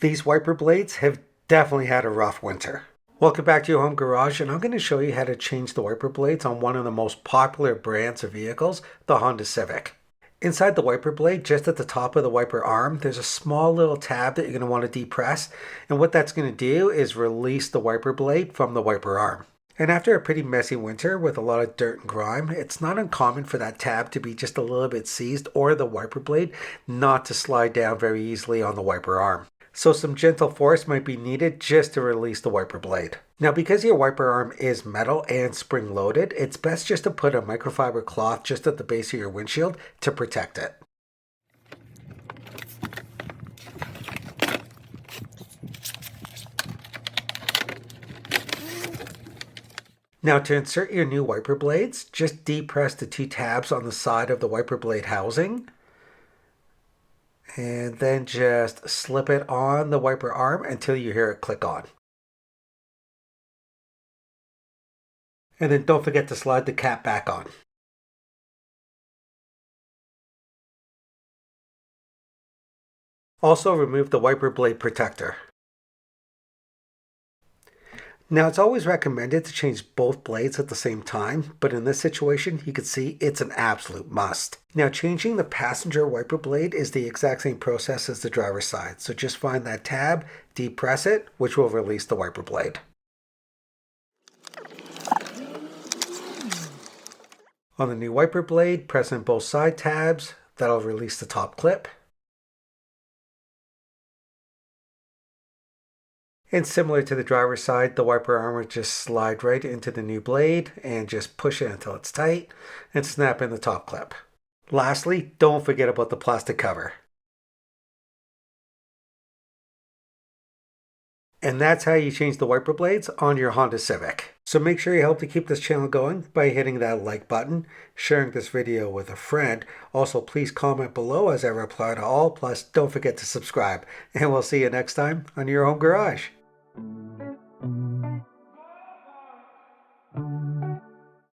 These wiper blades have definitely had a rough winter. Welcome back to your home garage, and I'm going to show you how to change the wiper blades on one of the most popular brands of vehicles, the Honda Civic. Inside the wiper blade, just at the top of the wiper arm, there's a small little tab that you're going to want to depress, and what that's going to do is release the wiper blade from the wiper arm. And after a pretty messy winter with a lot of dirt and grime, it's not uncommon for that tab to be just a little bit seized or the wiper blade not to slide down very easily on the wiper arm. So some gentle force might be needed just to release the wiper blade. Now, because your wiper arm is metal and spring loaded, it's best just to put a microfiber cloth just at the base of your windshield to protect it. Now, to insert your new wiper blades, just depress the two tabs on the side of the wiper blade housing, and then just slip it on the wiper arm until you hear it click on. And then don't forget to slide the cap back on. Also, remove the wiper blade protector. Now, it's always recommended to change both blades at the same time, but in this situation, you can see it's an absolute must. Now, changing the passenger wiper blade is the exact same process as the driver's side, so just find that tab, depress it, which will release the wiper blade. On the new wiper blade, press in both side tabs, that'll release the top clip. And similar to the driver's side, the wiper arm will just slide right into the new blade and just push it until it's tight and snap in the top clip. Lastly, don't forget about the plastic cover. And that's how you change the wiper blades on your Honda Civic. So make sure you help to keep this channel going by hitting that like button, sharing this video with a friend. Also, please comment below as I reply to all. Plus, don't forget to subscribe. And we'll see you next time on your home garage.